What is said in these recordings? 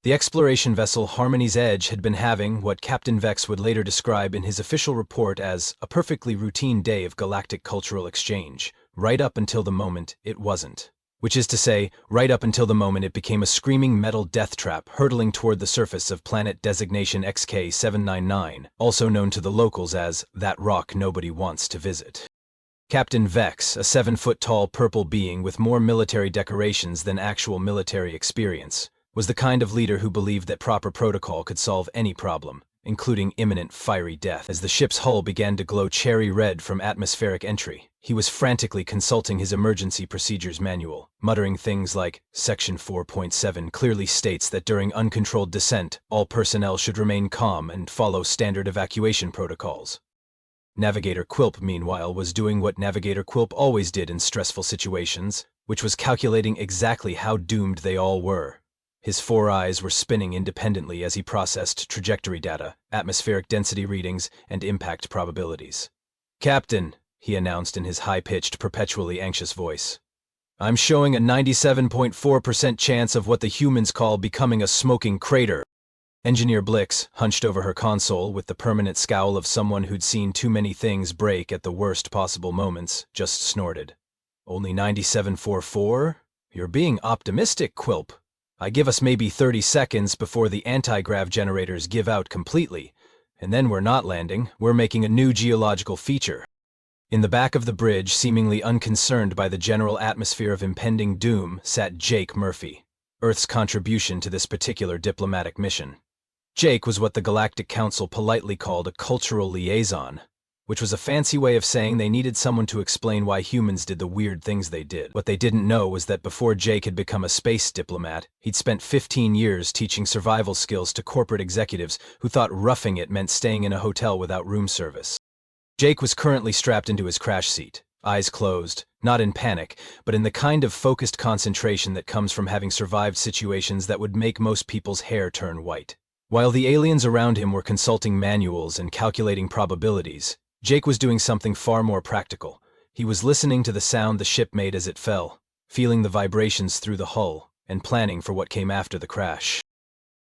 The exploration vessel Harmony's Edge had been having what Captain Vex would later describe in his official report as a perfectly routine day of galactic cultural exchange, right up until the moment it wasn't. Which is to say, right up until the moment it became a screaming metal death trap hurtling toward the surface of planet designation XK799, also known to the locals as that rock nobody wants to visit. Captain Vex, a 7-foot-tall purple being with more military decorations than actual military experience, was the kind of leader who believed that proper protocol could solve any problem, including imminent fiery death. As the ship's hull began to glow cherry red from atmospheric entry, he was frantically consulting his emergency procedures manual, muttering things like, Section 4.7 clearly states that during uncontrolled descent, all personnel should remain calm and follow standard evacuation protocols. Navigator Quilp, meanwhile, was doing what Navigator Quilp always did in stressful situations, which was calculating exactly how doomed they all were. His 4 eyes were spinning independently as he processed trajectory data, atmospheric density readings, and impact probabilities. "Captain," he announced in his high-pitched, perpetually anxious voice, "I'm showing a 97.4% chance of what the humans call becoming a smoking crater." Engineer Blix, hunched over her console with the permanent scowl of someone who'd seen too many things break at the worst possible moments, just snorted. "Only 97.44? You're being optimistic, Quilp. I give us maybe 30 seconds before the anti-grav generators give out completely, and then we're not landing, we're making a new geological feature." In the back of the bridge, seemingly unconcerned by the general atmosphere of impending doom, sat Jake Murphy, Earth's contribution to this particular diplomatic mission. Jake was what the Galactic Council politely called a cultural liaison, which was a fancy way of saying they needed someone to explain why humans did the weird things they did. What they didn't know was that before Jake had become a space diplomat, he'd spent 15 years teaching survival skills to corporate executives who thought roughing it meant staying in a hotel without room service. Jake was currently strapped into his crash seat, eyes closed, not in panic, but in the kind of focused concentration that comes from having survived situations that would make most people's hair turn white. While the aliens around him were consulting manuals and calculating probabilities, Jake was doing something far more practical. He was listening to the sound the ship made as it fell, feeling the vibrations through the hull, and planning for what came after the crash.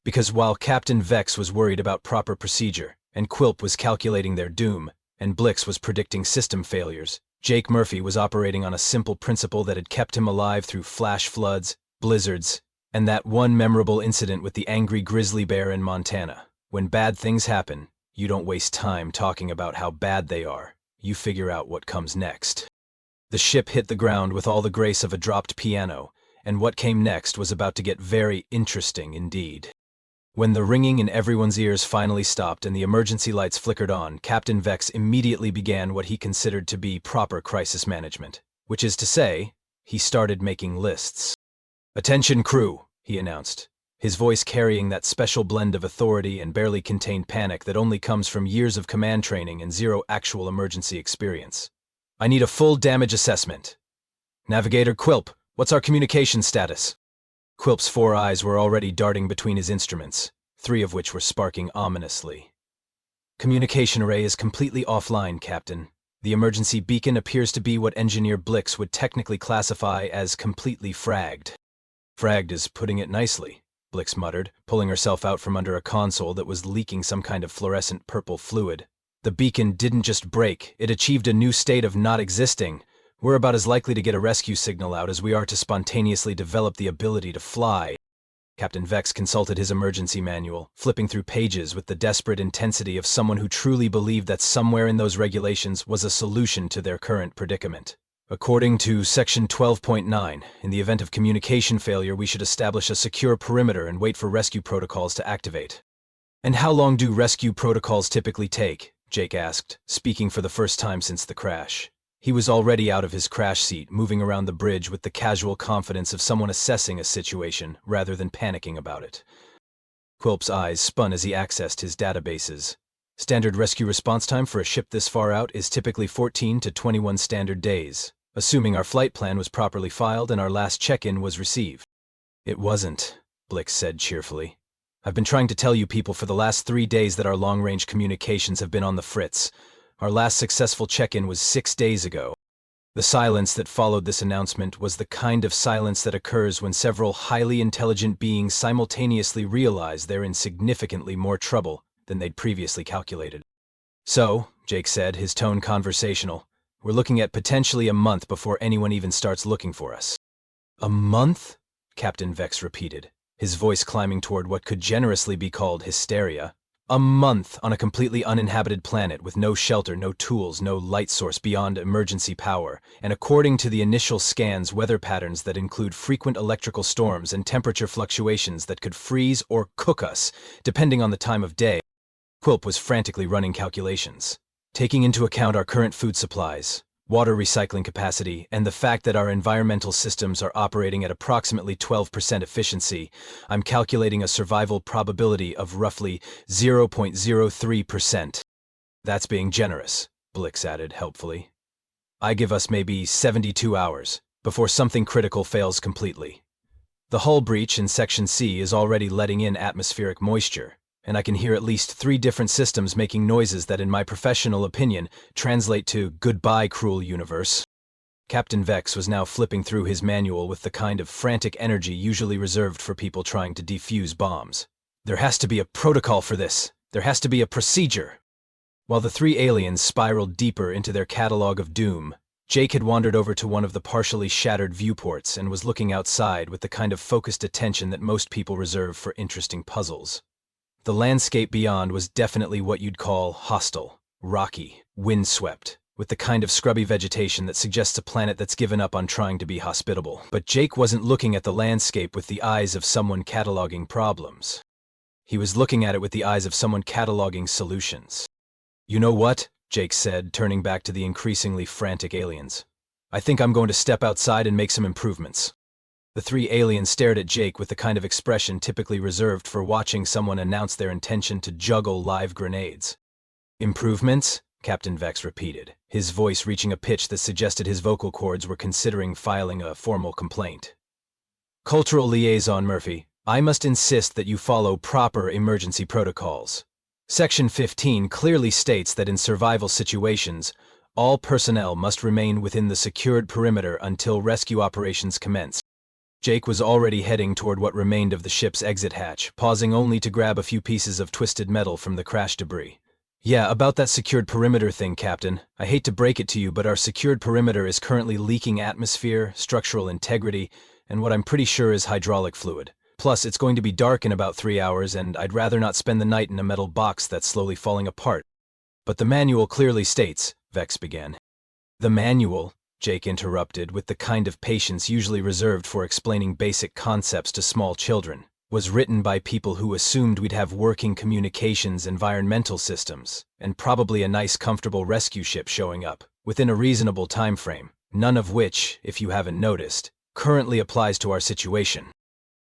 Because while Captain Vex was worried about proper procedure, and Quilp was calculating their doom, and Blix was predicting system failures, Jake Murphy was operating on a simple principle that had kept him alive through flash floods, blizzards, and that one memorable incident with the angry grizzly bear in Montana. When bad things happen, you don't waste time talking about how bad they are. You figure out what comes next. The ship hit the ground with all the grace of a dropped piano, and what came next was about to get very interesting indeed. When the ringing in everyone's ears finally stopped and the emergency lights flickered on, Captain Vex immediately began what he considered to be proper crisis management, which is to say, he started making lists. "Attention crew," he announced, his voice carrying that special blend of authority and barely contained panic that only comes from years of command training and zero actual emergency experience. "I need a full damage assessment. Navigator Quilp, what's our communication status?" Quilp's 4 eyes were already darting between his instruments, 3 of which were sparking ominously. "Communication array is completely offline, Captain. The emergency beacon appears to be what Engineer Blix would technically classify as completely fragged." "Fragged is putting it nicely," Blix muttered, pulling herself out from under a console that was leaking some kind of fluorescent purple fluid. "The beacon didn't just break, it achieved a new state of not existing. We're about as likely to get a rescue signal out as we are to spontaneously develop the ability to fly." Captain Vex consulted his emergency manual, flipping through pages with the desperate intensity of someone who truly believed that somewhere in those regulations was a solution to their current predicament. "According to Section 12.9, in the event of communication failure, we should establish a secure perimeter and wait for rescue protocols to activate." "And how long do rescue protocols typically take?" Jake asked, speaking for the first time since the crash. He was already out of his crash seat, moving around the bridge with the casual confidence of someone assessing a situation rather than panicking about it. Quilp's eyes spun as he accessed his databases. Standard rescue response time for a ship this far out is typically 14 to 21 standard days, assuming our flight plan was properly filed and our last check-in was received. "It wasn't," Blix said cheerfully. "I've been trying to tell you people for the last 3 days that our long-range communications have been on the fritz. Our last successful check-in was 6 days ago." The silence that followed this announcement was the kind of silence that occurs when several highly intelligent beings simultaneously realize they're in significantly more trouble than they'd previously calculated. "So," Jake said, his tone conversational, "we're looking at potentially a month before anyone even starts looking for us." "A month?" Captain Vex repeated, his voice climbing toward what could generously be called hysteria. "A month on a completely uninhabited planet with no shelter, no tools, no light source beyond emergency power, and according to the initial scans, weather patterns that include frequent electrical storms and temperature fluctuations that could freeze or cook us, depending on the time of day." Quilp was frantically running calculations. "Taking into account our current food supplies, water recycling capacity, and the fact that our environmental systems are operating at approximately 12% efficiency, I'm calculating a survival probability of roughly 0.03%. "That's being generous," Blix added helpfully. "I give us maybe 72 hours before something critical fails completely. The hull breach in Section C is already letting in atmospheric moisture, and I can hear at least 3 different systems making noises that, in my professional opinion, translate to 'Goodbye, cruel universe.'" Captain Vex was now flipping through his manual with the kind of frantic energy usually reserved for people trying to defuse bombs. "There has to be a protocol for this. There has to be a procedure." While the 3 aliens spiraled deeper into their catalog of doom, Jake had wandered over to one of the partially shattered viewports and was looking outside with the kind of focused attention that most people reserve for interesting puzzles. The landscape beyond was definitely what you'd call hostile, rocky, windswept, with the kind of scrubby vegetation that suggests a planet that's given up on trying to be hospitable. But Jake wasn't looking at the landscape with the eyes of someone cataloging problems. He was looking at it with the eyes of someone cataloging solutions. "You know what?" Jake said, turning back to the increasingly frantic aliens. "I think I'm going to step outside and make some improvements." The 3 aliens stared at Jake with the kind of expression typically reserved for watching someone announce their intention to juggle live grenades. "Improvements?" Captain Vex repeated, his voice reaching a pitch that suggested his vocal cords were considering filing a formal complaint. "Cultural liaison Murphy, I must insist that you follow proper emergency protocols. Section 15 clearly states that in survival situations, all personnel must remain within the secured perimeter until rescue operations commence." Jake was already heading toward what remained of the ship's exit hatch, pausing only to grab a few pieces of twisted metal from the crash debris. "Yeah, about that secured perimeter thing, Captain. I hate to break it to you, but our secured perimeter is currently leaking atmosphere, structural integrity, and what I'm pretty sure is hydraulic fluid. Plus, it's going to be dark in about 3 hours, and I'd rather not spend the night in a metal box that's slowly falling apart." "But the manual clearly states," Vex began. "The manual," Jake interrupted with the kind of patience usually reserved for explaining basic concepts to small children, "was written by people who assumed we'd have working communications environmental systems, and probably a nice comfortable rescue ship showing up, within a reasonable time frame, none of which, if you haven't noticed, currently applies to our situation."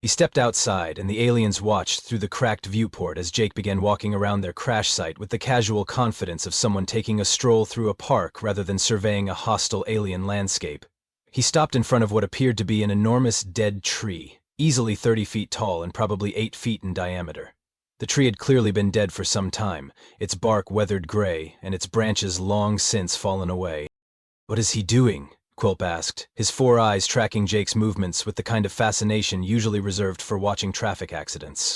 He stepped outside, and the aliens watched through the cracked viewport as Jake began walking around their crash site with the casual confidence of someone taking a stroll through a park rather than surveying a hostile alien landscape. He stopped in front of what appeared to be an enormous dead tree, easily 30 feet tall and probably 8 feet in diameter. The tree had clearly been dead for some time, its bark weathered gray, and its branches long since fallen away. "What is he doing?" Quilp asked, his 4 eyes tracking Jake's movements with the kind of fascination usually reserved for watching traffic accidents.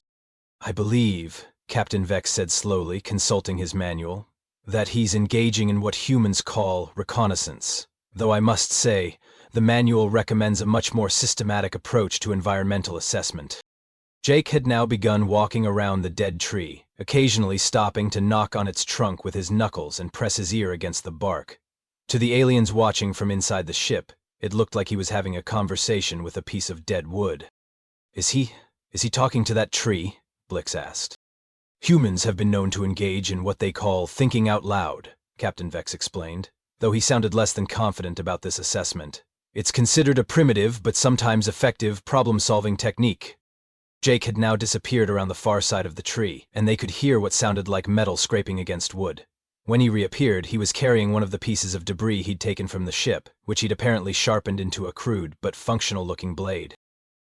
"I believe," Captain Vex said slowly, consulting his manual, "that he's engaging in what humans call reconnaissance, though I must say, the manual recommends a much more systematic approach to environmental assessment." Jake had now begun walking around the dead tree, occasionally stopping to knock on its trunk with his knuckles and press his ear against the bark. To the aliens watching from inside the ship, it looked like he was having a conversation with a piece of dead wood. Is he talking to that tree?" Blix asked. "Humans have been known to engage in what they call thinking out loud," Captain Vex explained, though he sounded less than confident about this assessment. "It's considered a primitive but sometimes effective problem-solving technique." Jake had now disappeared around the far side of the tree, and they could hear what sounded like metal scraping against wood. When he reappeared, he was carrying one of the pieces of debris he'd taken from the ship, which he'd apparently sharpened into a crude but functional-looking blade.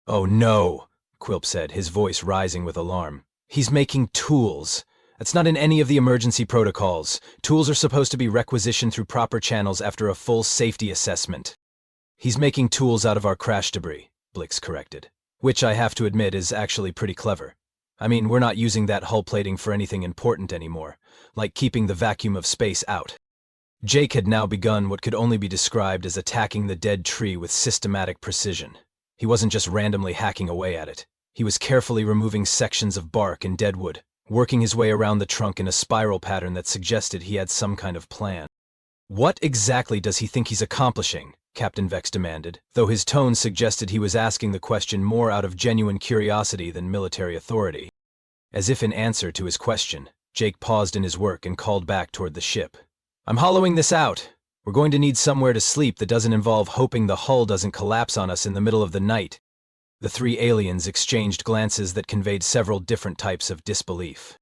"Oh no," Quilp said, his voice rising with alarm. "He's making tools. That's not in any of the emergency protocols. Tools are supposed to be requisitioned through proper channels after a full safety assessment. He's making tools out of our crash debris, Blix corrected. Which I have to admit is actually pretty clever. I mean, we're not using that hull plating for anything important anymore, like keeping the vacuum of space out. Jake had now begun what could only be described as attacking the dead tree with systematic precision. He wasn't just randomly hacking away at it. He was carefully removing sections of bark and deadwood, working his way around the trunk in a spiral pattern that suggested he had some kind of plan. What exactly does he think he's accomplishing? Captain Vex demanded, though his tone suggested he was asking the question more out of genuine curiosity than military authority. As if in answer to his question, Jake paused in his work and called back toward the ship. I'm hollowing this out. We're going to need somewhere to sleep that doesn't involve hoping the hull doesn't collapse on us in the middle of the night. The three aliens exchanged glances that conveyed several different types of disbelief.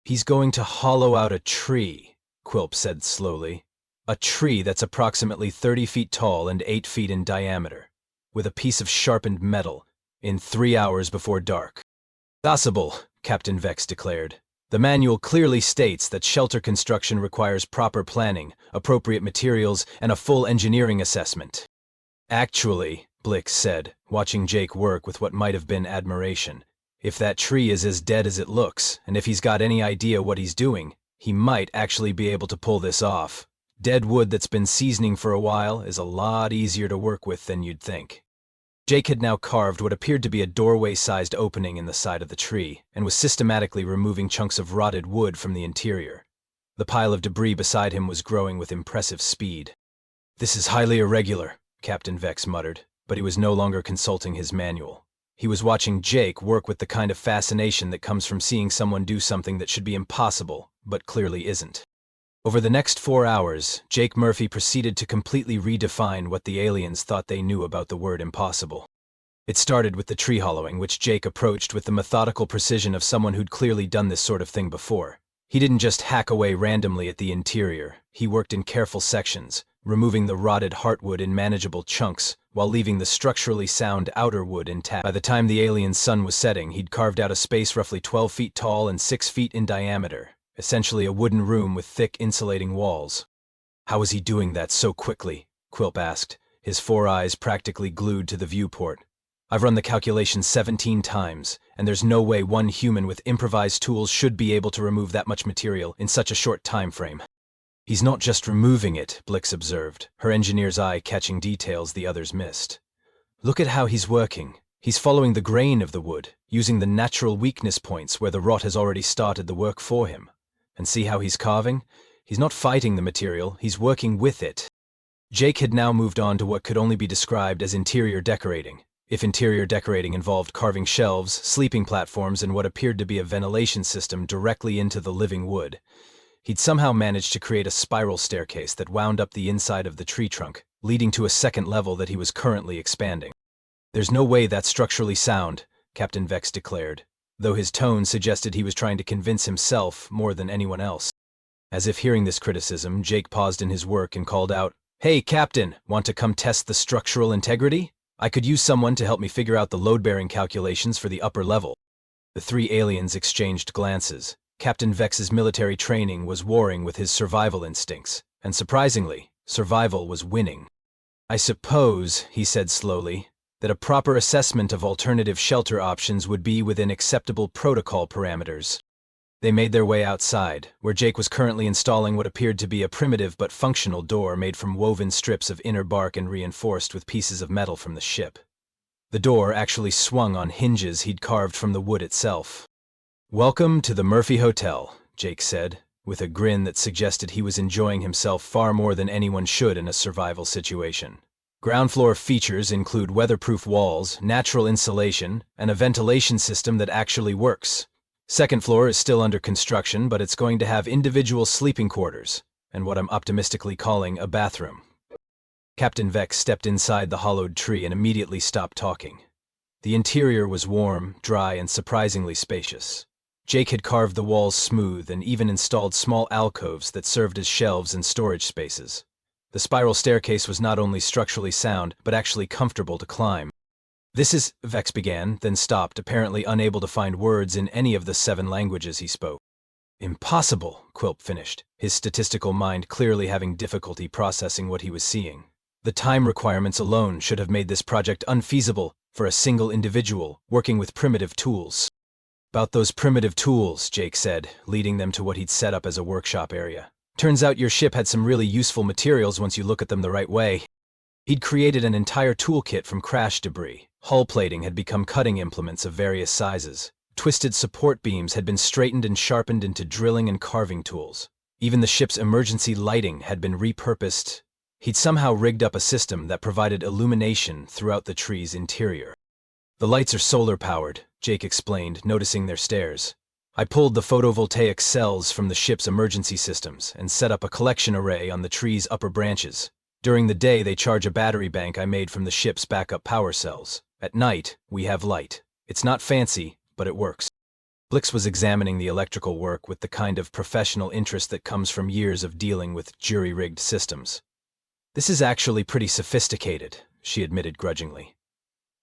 He's going to hollow out a tree, Quilp said slowly. A tree that's approximately 30 feet tall and 8 feet in diameter, with a piece of sharpened metal, in 3 hours before dark. Possible, Captain Vex declared. The manual clearly states that shelter construction requires proper planning, appropriate materials, and a full engineering assessment. Actually, Blix said, watching Jake work with what might have been admiration, if that tree is as dead as it looks, and if he's got any idea what he's doing, he might actually be able to pull this off. Dead wood that's been seasoning for a while is a lot easier to work with than you'd think. Jake had now carved what appeared to be a doorway-sized opening in the side of the tree, and was systematically removing chunks of rotted wood from the interior. The pile of debris beside him was growing with impressive speed. This is highly irregular, Captain Vex muttered, but he was no longer consulting his manual. He was watching Jake work with the kind of fascination that comes from seeing someone do something that should be impossible, but clearly isn't. Over the next 4 hours, Jake Murphy proceeded to completely redefine what the aliens thought they knew about the word impossible. It started with the tree hollowing, which Jake approached with the methodical precision of someone who'd clearly done this sort of thing before. He didn't just hack away randomly at the interior. He worked in careful sections, removing the rotted heartwood in manageable chunks, while leaving the structurally sound outer wood intact. By the time the alien's sun was setting, he'd carved out a space roughly 12 feet tall and 6 feet in diameter. Essentially a wooden room with thick insulating walls. How was he doing that so quickly? Quilp asked, his 4 eyes practically glued to the viewport. I've run the calculations 17 times, and there's no way one human with improvised tools should be able to remove that much material in such a short time frame. He's not just removing it, Blix observed, her engineer's eye catching details the others missed. Look at how he's working. He's following the grain of the wood, using the natural weakness points where the rot has already started the work for him. And see how he's carving? He's not fighting the material, he's working with it. Jake had now moved on to what could only be described as interior decorating. If interior decorating involved carving shelves, sleeping platforms, and what appeared to be a ventilation system directly into the living wood, he'd somehow managed to create a spiral staircase that wound up the inside of the tree trunk, leading to a second level that he was currently expanding. There's no way that's structurally sound, Captain Vex declared, though his tone suggested he was trying to convince himself more than anyone else. As if hearing this criticism, Jake paused in his work and called out, "Hey, Captain, want to come test the structural integrity? I could use someone to help me figure out the load-bearing calculations for the upper level." The three aliens exchanged glances. Captain Vex's military training was warring with his survival instincts, and surprisingly, survival was winning. "I suppose," he said slowly, "that a proper assessment of alternative shelter options would be within acceptable protocol parameters." They made their way outside, where Jake was currently installing what appeared to be a primitive but functional door made from woven strips of inner bark and reinforced with pieces of metal from the ship. The door actually swung on hinges he'd carved from the wood itself. "Welcome to the Murphy Hotel," Jake said, with a grin that suggested he was enjoying himself far more than anyone should in a survival situation. Ground floor features include weatherproof walls, natural insulation, and a ventilation system that actually works. Second floor is still under construction, but it's going to have individual sleeping quarters, and what I'm optimistically calling a bathroom. Captain Vex stepped inside the hollowed tree and immediately stopped talking. The interior was warm, dry, and surprisingly spacious. Jake had carved the walls smooth and even installed small alcoves that served as shelves and storage spaces. The spiral staircase was not only structurally sound, but actually comfortable to climb. "This is," Vex began, then stopped, apparently unable to find words in any of the 7 languages he spoke. Impossible, Quilp finished, his statistical mind clearly having difficulty processing what he was seeing. The time requirements alone should have made this project unfeasible for a single individual working with primitive tools. About those primitive tools, Jake said, leading them to what he'd set up as a workshop area. Turns out your ship had some really useful materials once you look at them the right way. He'd created an entire toolkit from crash debris. Hull plating had become cutting implements of various sizes. Twisted support beams had been straightened and sharpened into drilling and carving tools. Even the ship's emergency lighting had been repurposed. He'd somehow rigged up a system that provided illumination throughout the tree's interior. The lights are solar-powered, Jake explained, noticing their stares. I pulled the photovoltaic cells from the ship's emergency systems and set up a collection array on the tree's upper branches. During the day, they charge a battery bank I made from the ship's backup power cells. At night, we have light. It's not fancy, but it works. Blix was examining the electrical work with the kind of professional interest that comes from years of dealing with jury-rigged systems. This is actually pretty sophisticated, she admitted grudgingly.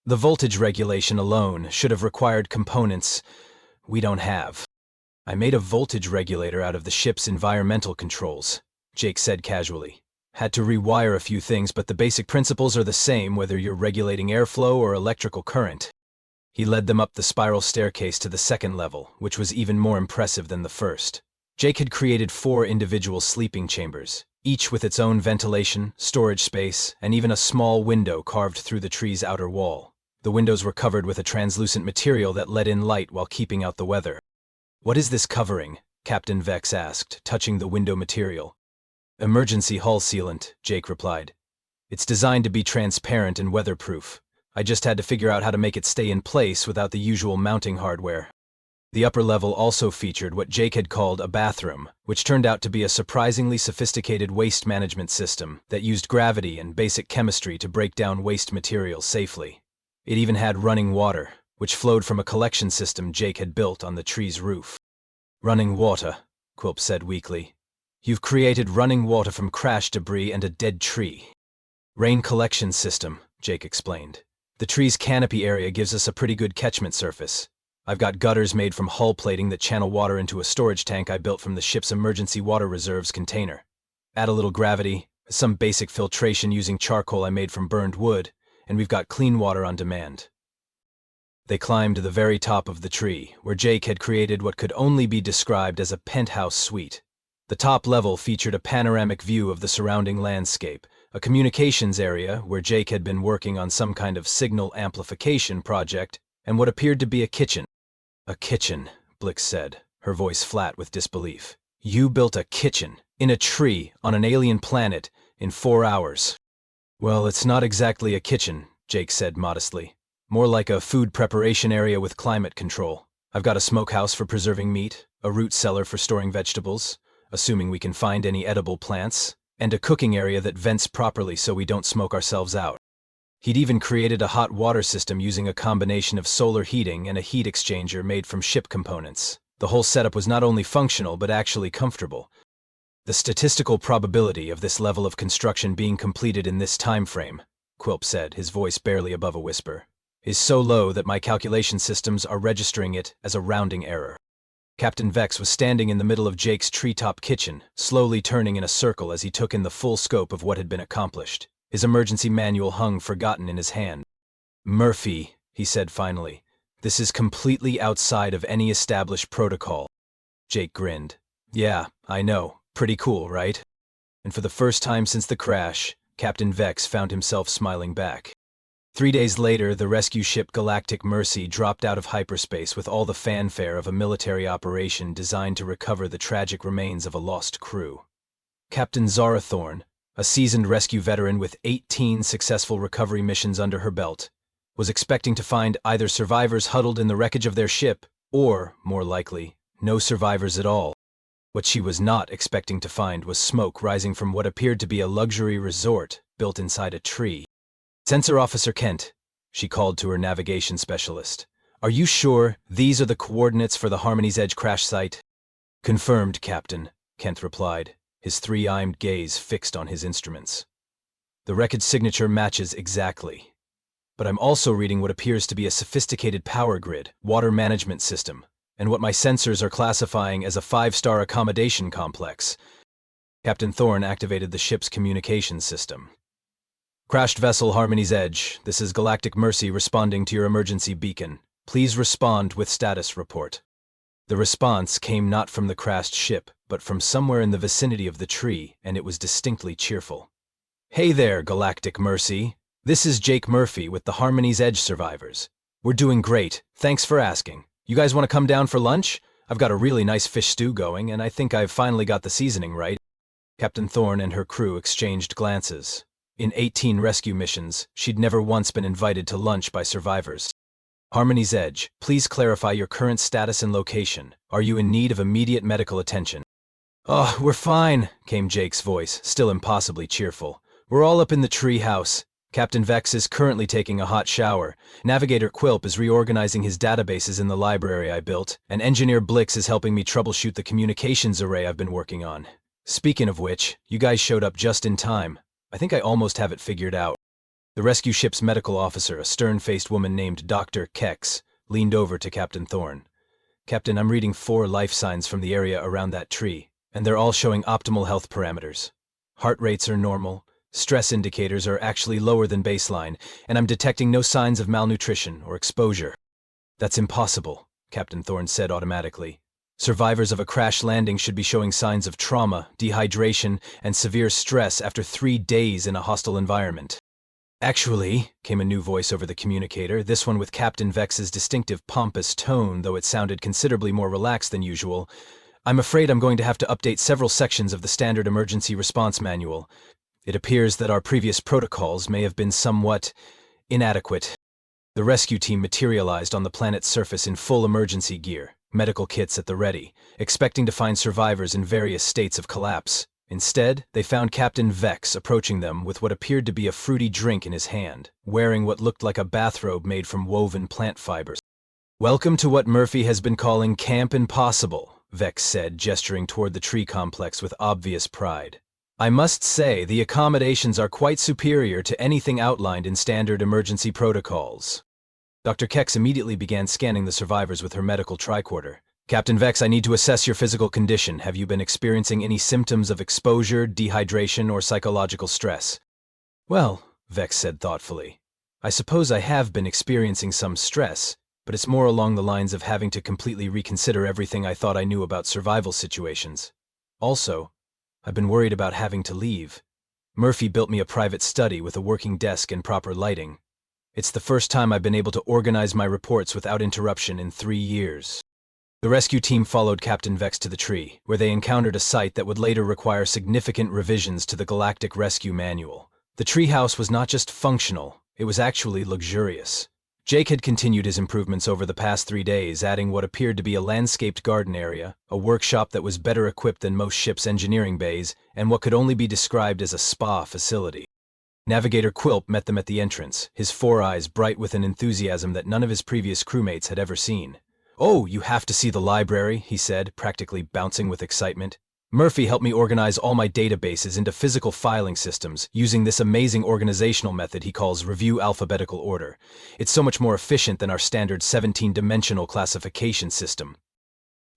The voltage regulation alone should have required components we don't have. I made a voltage regulator out of the ship's environmental controls, Jake said casually. Had to rewire a few things, but the basic principles are the same whether you're regulating airflow or electrical current. He led them up the spiral staircase to the second level, which was even more impressive than the first. Jake had created 4 individual sleeping chambers, each with its own ventilation, storage space, and even a small window carved through the tree's outer wall. The windows were covered with a translucent material that let in light while keeping out the weather. "What is this covering?" Captain Vex asked, touching the window material. "Emergency hull sealant," Jake replied. "It's designed to be transparent and weatherproof. I just had to figure out how to make it stay in place without the usual mounting hardware." The upper level also featured what Jake had called a bathroom, which turned out to be a surprisingly sophisticated waste management system that used gravity and basic chemistry to break down waste materials safely. It even had running water, which flowed from a collection system Jake had built on the tree's roof. "Running water," Quilp said weakly. "You've created running water from crash debris and a dead tree." "Rain collection system," Jake explained. "The tree's canopy area gives us a pretty good catchment surface. I've got gutters made from hull plating that channel water into a storage tank I built from the ship's emergency water reserves container. Add a little gravity, some basic filtration using charcoal I made from burned wood, and we've got clean water on demand." They climbed to the very top of the tree, where Jake had created what could only be described as a penthouse suite. The top level featured a panoramic view of the surrounding landscape, a communications area where Jake had been working on some kind of signal amplification project, and what appeared to be a kitchen. "A kitchen," Blix said, her voice flat with disbelief. "You built a kitchen, in a tree, on an alien planet, in 4 hours. "Well, it's not exactly a kitchen," Jake said modestly. "More like a food preparation area with climate control. I've got a smokehouse for preserving meat, a root cellar for storing vegetables, assuming we can find any edible plants, and a cooking area that vents properly so we don't smoke ourselves out." He'd even created a hot water system using a combination of solar heating and a heat exchanger made from ship components. The whole setup was not only functional but actually comfortable. "The statistical probability of this level of construction being completed in this time frame," Quilp said, his voice barely above a whisper, "is so low that my calculation systems are registering it as a rounding error." Captain Vex was standing in the middle of Jake's treetop kitchen, slowly turning in a circle as he took in the full scope of what had been accomplished. His emergency manual hung forgotten in his hand. "Murphy," he said finally, "this is completely outside of any established protocol." Jake grinned. "Yeah, I know. Pretty cool, right?" And for the first time since the crash, Captain Vex found himself smiling back. 3 days later, the rescue ship Galactic Mercy dropped out of hyperspace with all the fanfare of a military operation designed to recover the tragic remains of a lost crew. Captain Zara Thorne, a seasoned rescue veteran with 18 successful recovery missions under her belt, was expecting to find either survivors huddled in the wreckage of their ship, or, more likely, no survivors at all. What she was not expecting to find was smoke rising from what appeared to be a luxury resort built inside a tree. "Sensor Officer Kent," she called to her navigation specialist. "Are you sure these are the coordinates for the Harmony's Edge crash site?" "Confirmed, Captain," Kent replied, his three-eyed gaze fixed on his instruments. "The wreckage signature matches exactly. But I'm also reading what appears to be a sophisticated power grid, water management system, and what my sensors are classifying as a 5-star accommodation complex. Captain Thorne activated the ship's communications system. Crashed vessel Harmony's Edge, this is Galactic Mercy responding to your emergency beacon. Please respond with status report. The response came not from the crashed ship, but from somewhere in the vicinity of the tree, and it was distinctly cheerful. Hey there, Galactic Mercy. This is Jake Murphy with the Harmony's Edge survivors. We're doing great, thanks for asking. You guys want to come down for lunch? I've got a really nice fish stew going, and I think I've finally got the seasoning right. Captain Thorne and her crew exchanged glances. In 18 rescue missions, she'd never once been invited to lunch by survivors. Harmony's Edge, please clarify your current status and location. Are you in need of immediate medical attention? Oh, we're fine, came Jake's voice, still impossibly cheerful. We're all up in the tree house. Captain Vex is currently taking a hot shower. Navigator Quilp is reorganizing his databases in the library I built, and Engineer Blix is helping me troubleshoot the communications array I've been working on. Speaking of which, you guys showed up just in time. I think I almost have it figured out. The rescue ship's medical officer, a stern-faced woman named Dr. Kex, leaned over to Captain Thorne. Captain, I'm reading 4 life signs from the area around that tree, and they're all showing optimal health parameters. Heart rates are normal, stress indicators are actually lower than baseline, and I'm detecting no signs of malnutrition or exposure. That's impossible, Captain Thorne said automatically. Survivors of a crash landing should be showing signs of trauma, dehydration, and severe stress after 3 days in a hostile environment. Actually, came a new voice over the communicator, this one with Captain Vex's distinctive pompous tone, though it sounded considerably more relaxed than usual. I'm afraid I'm going to have to update several sections of the standard emergency response manual. It appears that our previous protocols may have been somewhat inadequate. The rescue team materialized on the planet's surface in full emergency gear, medical kits at the ready, expecting to find survivors in various states of collapse. Instead, they found Captain Vex approaching them with what appeared to be a fruity drink in his hand, wearing what looked like a bathrobe made from woven plant fibers. Welcome to what Murphy has been calling Camp Impossible, Vex said, gesturing toward the tree complex with obvious pride. I must say, the accommodations are quite superior to anything outlined in standard emergency protocols. Dr. Kex immediately began scanning the survivors with her medical tricorder. Captain Vex, I need to assess your physical condition. Have you been experiencing any symptoms of exposure, dehydration, or psychological stress? Well, Vex said thoughtfully, I suppose I have been experiencing some stress, but it's more along the lines of having to completely reconsider everything I thought I knew about survival situations. Also, I've been worried about having to leave. Murphy built me a private study with a working desk and proper lighting. It's the first time I've been able to organize my reports without interruption in 3 years. The rescue team followed Captain Vex to the tree, where they encountered a site that would later require significant revisions to the Galactic Rescue Manual. The treehouse was not just functional, it was actually luxurious. Jake had continued his improvements over the past 3 days, adding what appeared to be a landscaped garden area, a workshop that was better equipped than most ships' engineering bays, and what could only be described as a spa facility. Navigator Quilp met them at the entrance, his 4 eyes bright with an enthusiasm that none of his previous crewmates had ever seen. Oh, you have to see the library, he said, practically bouncing with excitement. Murphy helped me organize all my databases into physical filing systems using this amazing organizational method he calls review alphabetical order. It's so much more efficient than our standard 17-dimensional classification system.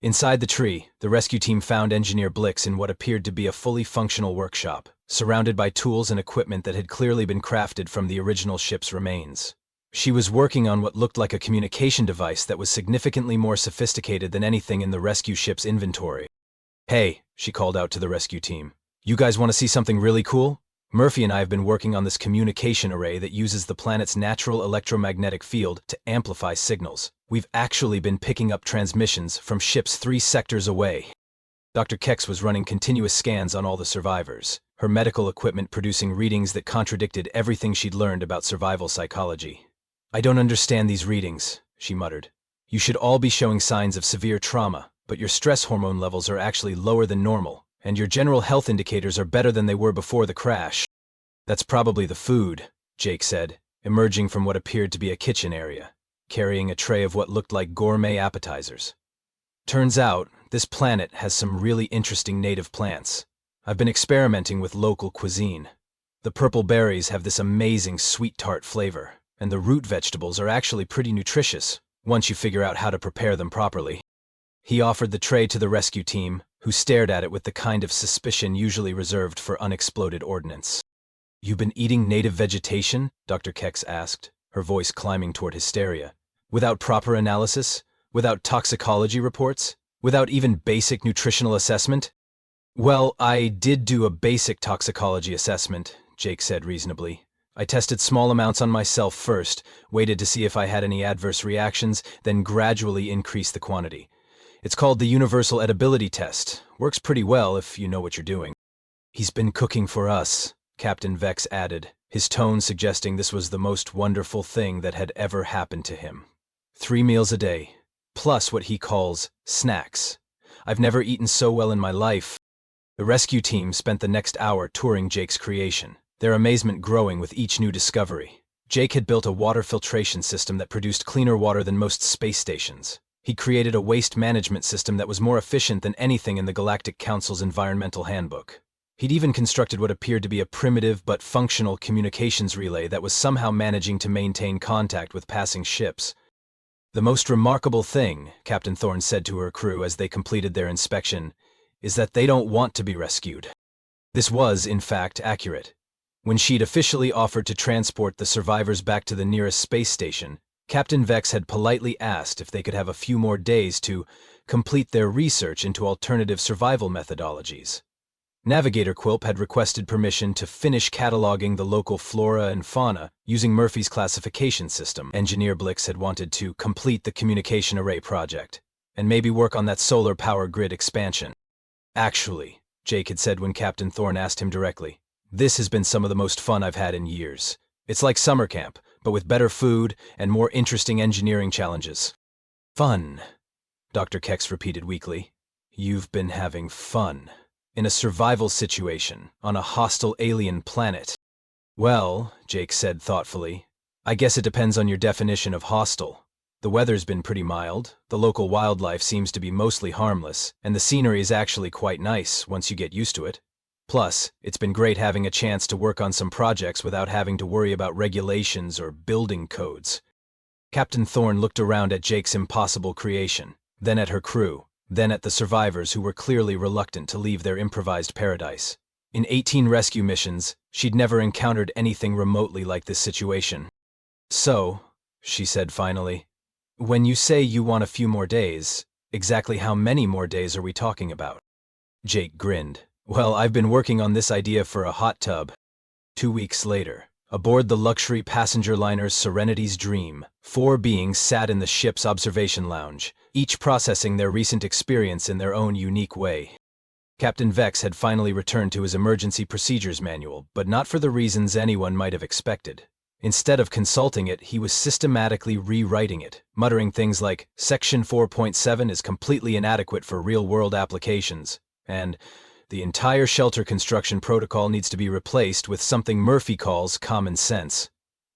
Inside the tree, the rescue team found Engineer Blix in what appeared to be a fully functional workshop, surrounded by tools and equipment that had clearly been crafted from the original ship's remains. She was working on what looked like a communication device that was significantly more sophisticated than anything in the rescue ship's inventory. Hey, she called out to the rescue team. You guys want to see something really cool? Murphy and I have been working on this communication array that uses the planet's natural electromagnetic field to amplify signals. We've actually been picking up transmissions from ships 3 sectors away. Dr. Kex was running continuous scans on all the survivors, her medical equipment producing readings that contradicted everything she'd learned about survival psychology. I don't understand these readings, she muttered. You should all be showing signs of severe trauma, but your stress hormone levels are actually lower than normal, and your general health indicators are better than they were before the crash. That's probably the food, Jake said, emerging from what appeared to be a kitchen area, carrying a tray of what looked like gourmet appetizers. Turns out, this planet has some really interesting native plants. I've been experimenting with local cuisine. The purple berries have this amazing sweet tart flavor, and the root vegetables are actually pretty nutritious, once you figure out how to prepare them properly. He offered the tray to the rescue team, who stared at it with the kind of suspicion usually reserved for unexploded ordnance. "You've been eating native vegetation?" Dr. Kex asked, her voice climbing toward hysteria. "Without proper analysis? Without toxicology reports? Without even basic nutritional assessment?" "Well, I did do a basic toxicology assessment," Jake said reasonably. "I tested small amounts on myself first, waited to see if I had any adverse reactions, then gradually increased the quantity. It's called the universal edibility test. Works pretty well if you know what you're doing." "He's been cooking for us," Captain Vex added, his tone suggesting this was the most wonderful thing that had ever happened to him. 3 meals a day, plus what he calls snacks. "I've never eaten so well in my life." The rescue team spent the next hour touring Jake's creation, their amazement growing with each new discovery. Jake had built a water filtration system that produced cleaner water than most space stations. He created a waste management system that was more efficient than anything in the Galactic Council's environmental handbook. He'd even constructed what appeared to be a primitive but functional communications relay that was somehow managing to maintain contact with passing ships. "The most remarkable thing," Captain Thorne said to her crew as they completed their inspection, "is that they don't want to be rescued." This was, in fact, accurate. When she'd officially offered to transport the survivors back to the nearest space station, Captain Vex had politely asked if they could have a few more days to complete their research into alternative survival methodologies. Navigator Quilp had requested permission to finish cataloging the local flora and fauna using Murphy's classification system. Engineer Blix had wanted to complete the communication array project, and maybe work on that solar power grid expansion. "Actually," Jake had said when Captain Thorne asked him directly, "this has been some of the most fun I've had in years. It's like summer camp, but with better food and more interesting engineering challenges." "Fun," Dr. Kex repeated weakly. "You've been having fun. In a survival situation, on a hostile alien planet." "Well," Jake said thoughtfully, "I guess it depends on your definition of hostile. The weather's been pretty mild, the local wildlife seems to be mostly harmless, and the scenery is actually quite nice once you get used to it. Plus, it's been great having a chance to work on some projects without having to worry about regulations or building codes." Captain Thorne looked around at Jake's impossible creation, then at her crew, then at the survivors who were clearly reluctant to leave their improvised paradise. In 18 rescue missions, she'd never encountered anything remotely like this situation. "So," she said finally, "when you say you want a few more days, exactly how many more days are we talking about?" Jake grinned. "Well, I've been working on this idea for a hot tub." 2 weeks later, aboard the luxury passenger liner Serenity's Dream, 4 beings sat in the ship's observation lounge, each processing their recent experience in their own unique way. Captain Vex had finally returned to his emergency procedures manual, but not for the reasons anyone might have expected. Instead of consulting it, he was systematically rewriting it, muttering things like, "Section 4.7 is completely inadequate for real-world applications," and "The entire shelter construction protocol needs to be replaced with something Murphy calls common sense."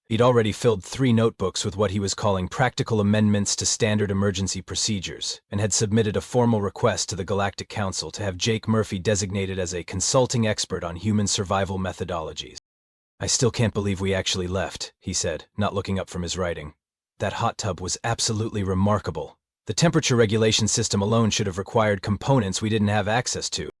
He'd already filled 3 notebooks with what he was calling practical amendments to standard emergency procedures, and had submitted a formal request to the Galactic Council to have Jake Murphy designated as a consulting expert on human survival methodologies. "I still can't believe we actually left," he said, not looking up from his writing. "That hot tub was absolutely remarkable. The temperature regulation system alone should have required components we didn't have access to."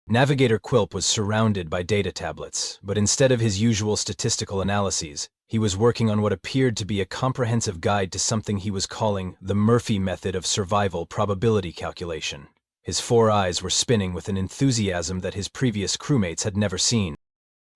Navigator Quilp was surrounded by data tablets, but instead of his usual statistical analyses, he was working on what appeared to be a comprehensive guide to something he was calling the Murphy method of survival probability calculation. His 4 eyes were spinning with an enthusiasm that his previous crewmates had never seen.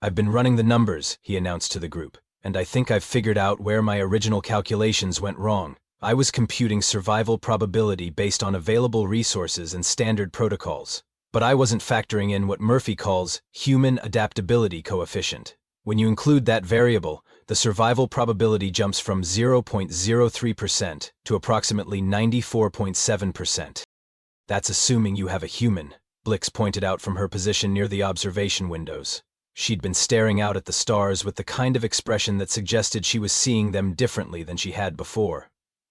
"I've been running the numbers," he announced to the group, "and I think I've figured out where my original calculations went wrong. I was computing survival probability based on available resources and standard protocols. But I wasn't factoring in what Murphy calls human adaptability coefficient. When you include that variable, the survival probability jumps from 0.03% to approximately 94.7%. That's assuming you have a human," Blix pointed out from her position near the observation windows. She'd been staring out at the stars with the kind of expression that suggested she was seeing them differently than she had before.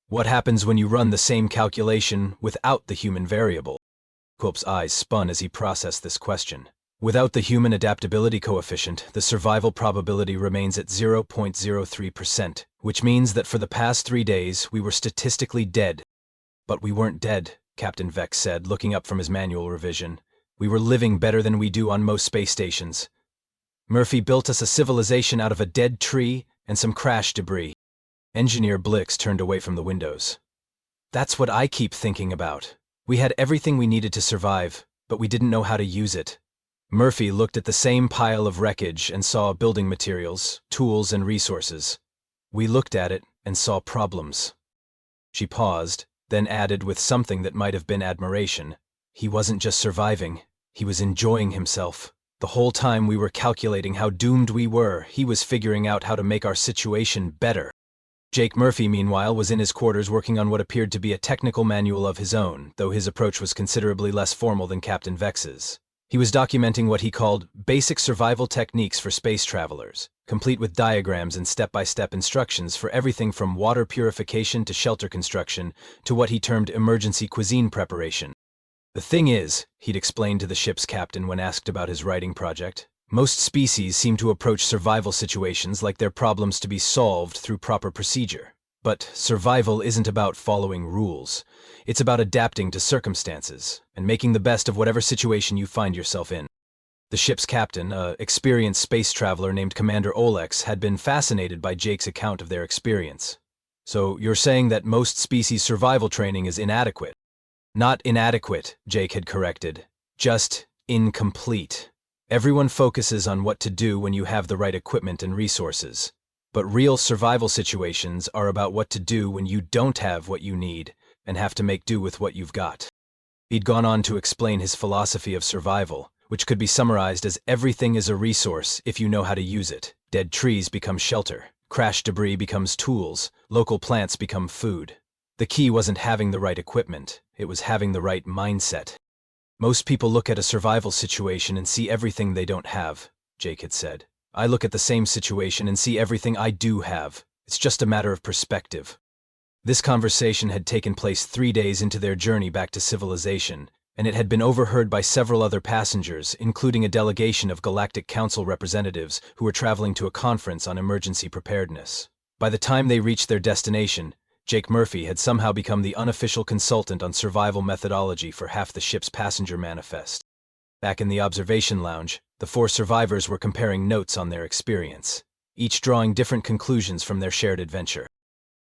"What happens when you run the same calculation without the human variable?" Quilp's eyes spun as he processed this question. "Without the human adaptability coefficient, the survival probability remains at 0.03%, which means that for the past 3 days we were statistically dead." "But we weren't dead," Captain Vex said, looking up from his manual revision. We were living better than we do on most space stations. Murphy built us a civilization out of a dead tree and some crash debris. Engineer Blix turned away from the windows. That's what I keep thinking about. We had everything we needed to survive, but we didn't know how to use it. Murphy looked at the same pile of wreckage and saw building materials, tools, and resources. We looked at it and saw problems. She paused, then added with something that might have been admiration. He wasn't just surviving, he was enjoying himself. The whole time we were calculating how doomed we were, he was figuring out how to make our situation better. Jake Murphy, meanwhile, was in his quarters working on what appeared to be a technical manual of his own, though his approach was considerably less formal than Captain Vex's. He was documenting what he called basic survival techniques for space travelers, complete with diagrams and step-by-step instructions for everything from water purification to shelter construction to what he termed emergency cuisine preparation. The thing is, he'd explained to the ship's captain when asked about his writing project, most species seem to approach survival situations like they're problems to be solved through proper procedure. But survival isn't about following rules. It's about adapting to circumstances and making the best of whatever situation you find yourself in. The ship's captain, an experienced space traveler named Commander Olex, had been fascinated by Jake's account of their experience. So you're saying that most species' survival training is inadequate? Not inadequate, Jake had corrected. Just incomplete. Everyone focuses on what to do when you have the right equipment and resources. But real survival situations are about what to do when you don't have what you need and have to make do with what you've got. He'd gone on to explain his philosophy of survival, which could be summarized as everything is a resource if you know how to use it. Dead trees become shelter, crash debris becomes tools, local plants become food. The key wasn't having the right equipment, it was having the right mindset. Most people look at a survival situation and see everything they don't have, Jake had said. I look at the same situation and see everything I do have. It's just a matter of perspective. This conversation had taken place 3 days into their journey back to civilization, and it had been overheard by several other passengers, including a delegation of Galactic Council representatives who were traveling to a conference on emergency preparedness. By the time they reached their destination, Jake Murphy had somehow become the unofficial consultant on survival methodology for half the ship's passenger manifest. Back in the observation lounge, the 4 survivors were comparing notes on their experience, each drawing different conclusions from their shared adventure.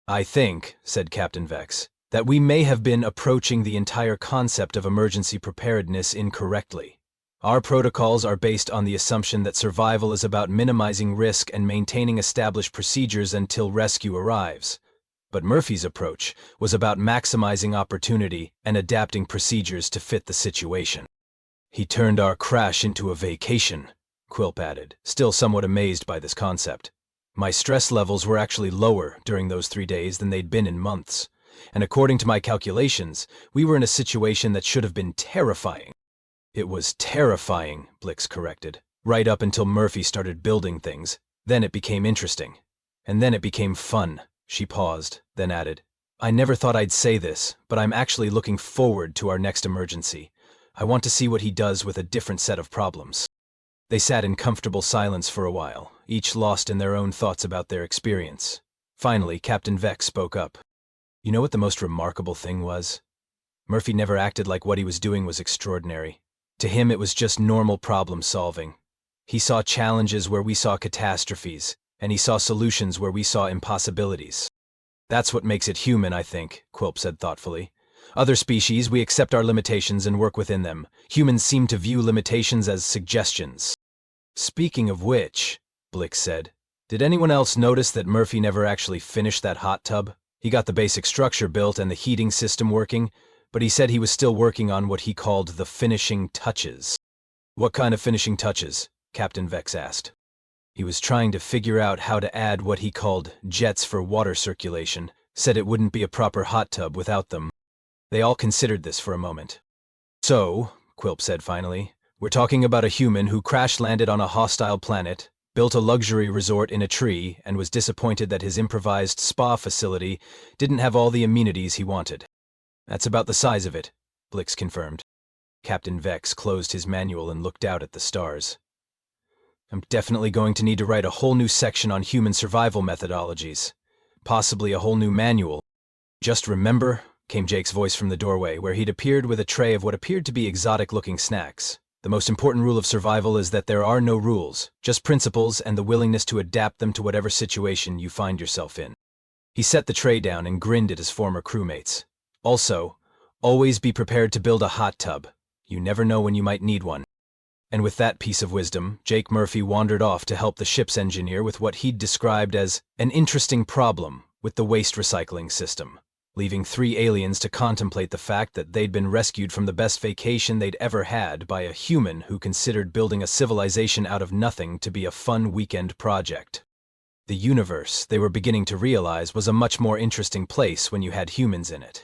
I think, said Captain Vex, that we may have been approaching the entire concept of emergency preparedness incorrectly. Our protocols are based on the assumption that survival is about minimizing risk and maintaining established procedures until rescue arrives. But Murphy's approach was about maximizing opportunity and adapting procedures to fit the situation. He turned our crash into a vacation, Quilp added, still somewhat amazed by this concept. My stress levels were actually lower during those 3 days than they'd been in months, and according to my calculations, we were in a situation that should have been terrifying. It was terrifying, Blix corrected, right up until Murphy started building things. Then it became interesting. And then it became fun. She paused, then added, I never thought I'd say this, but I'm actually looking forward to our next emergency. I want to see what he does with a different set of problems. They sat in comfortable silence for a while, each lost in their own thoughts about their experience. Finally, Captain Vex spoke up. You know what the most remarkable thing was? Murphy never acted like what he was doing was extraordinary. To him, it was just normal problem solving. He saw challenges where we saw catastrophes, and he saw solutions where we saw impossibilities. That's what makes it human, I think, Quilp said thoughtfully. Other species, we accept our limitations and work within them. Humans seem to view limitations as suggestions. Speaking of which, Blix said, did anyone else notice that Murphy never actually finished that hot tub? He got the basic structure built and the heating system working, but he said he was still working on what he called the finishing touches. What kind of finishing touches? Captain Vex asked. He was trying to figure out how to add what he called jets for water circulation, said it wouldn't be a proper hot tub without them. They all considered this for a moment. So, Quilp said finally, we're talking about a human who crash-landed on a hostile planet, built a luxury resort in a tree, and was disappointed that his improvised spa facility didn't have all the amenities he wanted. That's about the size of it, Blix confirmed. Captain Vex closed his manual and looked out at the stars. I'm definitely going to need to write a whole new section on human survival methodologies. Possibly a whole new manual. Just remember, came Jake's voice from the doorway, where he'd appeared with a tray of what appeared to be exotic-looking snacks. The most important rule of survival is that there are no rules, just principles and the willingness to adapt them to whatever situation you find yourself in. He set the tray down and grinned at his former crewmates. Also, always be prepared to build a hot tub. You never know when you might need one. And with that piece of wisdom, Jake Murphy wandered off to help the ship's engineer with what he'd described as an interesting problem with the waste recycling system, leaving 3 aliens to contemplate the fact that they'd been rescued from the best vacation they'd ever had by a human who considered building a civilization out of nothing to be a fun weekend project. The universe, they were beginning to realize, was a much more interesting place when you had humans in it.